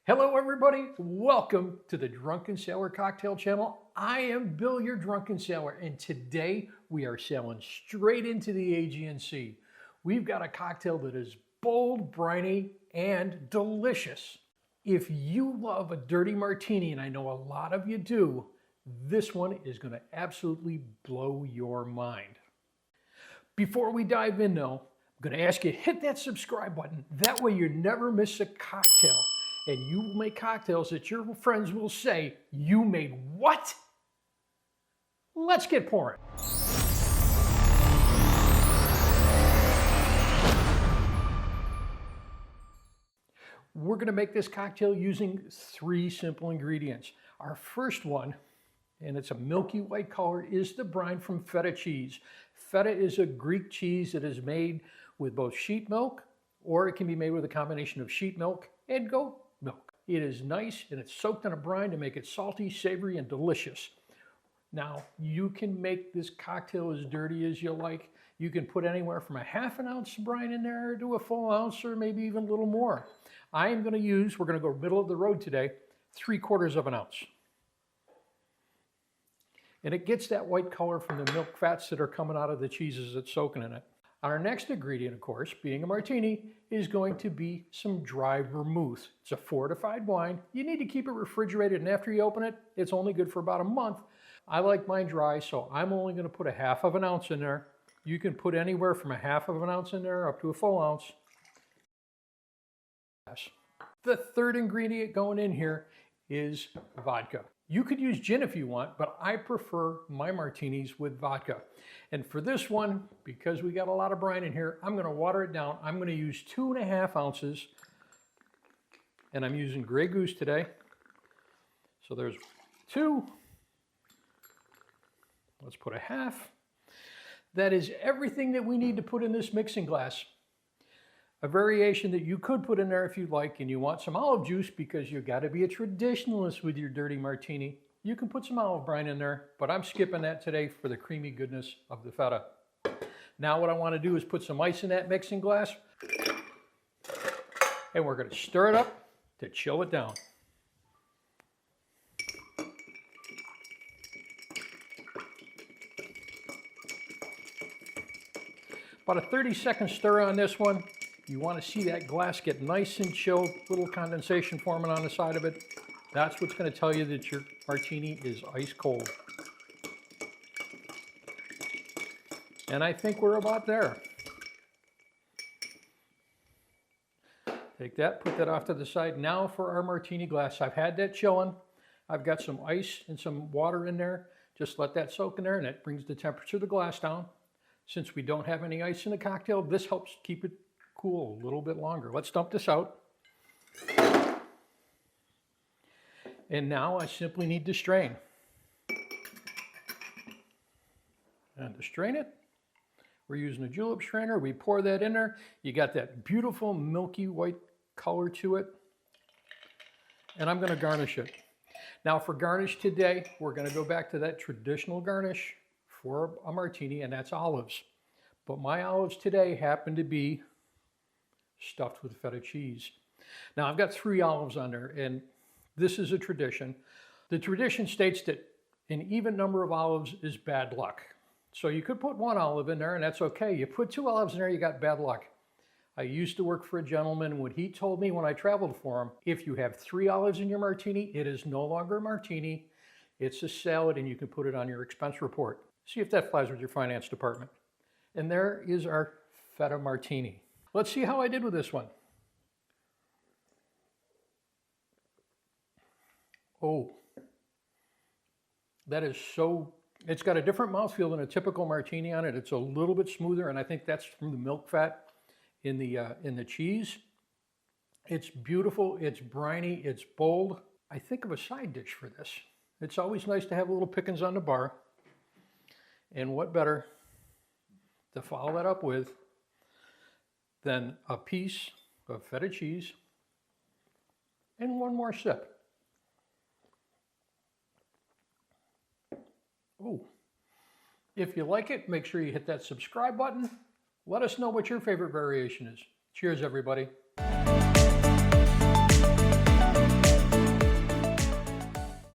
Hello everybody, welcome to the Drunken Sailor Cocktail Channel. I am Bill, your Drunken Sailor, and today we are sailing straight into the Aegean Sea. We've got a cocktail that is bold, briny, and delicious. If you love a dirty martini, and I know a lot of you do, this one is going to absolutely blow your mind. Before we dive in though, I'm going to ask you to hit that subscribe button. That way you never miss a cocktail. And you will make cocktails that your friends will say, "You made what?" Let's get pouring. We're going to make this cocktail using 3 simple ingredients. Our first one, and it's a milky white color, is the brine from feta cheese. Feta is a Greek cheese that is made with both sheep milk, or it can be made with a combination of sheep milk and goat milk. It is nice and it's soaked in a brine to make it salty, savory, and delicious. Now, you can make this cocktail as dirty as you like. You can put anywhere from a ½ ounce brine in there to a full ounce, or maybe even a little more. I am going to use, we're going to go middle of the road today, 3/4 ounce. And it gets that white color from the milk fats that are coming out of the cheeses that's soaking in it. Our next ingredient, of course, being a martini, is going to be some dry vermouth. It's a fortified wine. You need to keep it refrigerated, and after you open it, it's only good for about a month. I like mine dry, so I'm only going to put a ½ ounce in there. You can put anywhere from a ½ ounce in there up to a full ounce. The third ingredient going in here is vodka. You could use gin if you want, but I prefer my martinis with vodka. And for this one, because we got a lot of brine in here, I'm going to water it down. I'm going to use 2½ ounces, and I'm using Grey Goose today. So there's 2. Let's put a half. That is everything that we need to put in this mixing glass. A variation that you could put in there if you'd like, and you want some olive juice because you got to be a traditionalist with your dirty martini, you can put some olive brine in there, but I'm skipping that today for the creamy goodness of the feta. Now what I want to do is put some ice in that mixing glass, and we're going to stir it up to chill it down. About a 30-second stir on this one. You want to see that glass get nice and chilled, little condensation forming on the side of it. That's what's going to tell you that your martini is ice cold. And I think we're about there. Take that, put that off to the side. Now for our martini glass. I've had that chilling. I've got some ice and some water in there. Just let that soak in there, and it brings the temperature of the glass down. Since we don't have any ice in the cocktail, this helps keep it cool a little bit longer. Let's dump this out. And now I simply need to strain. And to strain it, we're using a julep strainer. We pour that in there. You got that beautiful milky white color to it. And I'm going to garnish it. Now for garnish today, we're going to go back to that traditional garnish for a martini, and that's olives. But my olives today happen to be stuffed with feta cheese. Now I've got 3 olives on there, and this is a tradition. The tradition states that an even number of olives is bad luck. So you could put 1 olive in there and that's okay. You put 2 olives in there, you got bad luck. I used to work for a gentleman, and what he told me when I traveled for him, if you have 3 olives in your martini, it is no longer a martini, it's a salad, and you can put it on your expense report. See if that flies with your finance department. And there is our feta martini. Let's see how I did with this one. Oh, that is so, it's got a different mouthfeel than a typical martini on it. It's a little bit smoother, and I think that's from the milk fat in the cheese. It's beautiful, it's briny, it's bold. I think of a side dish for this. It's always nice to have a little pickings on the bar. And what better to follow that up with than a piece of feta cheese and 1 more sip. Oh, if you like it, make sure you hit that subscribe button. Let us know what your favorite variation is. Cheers, everybody.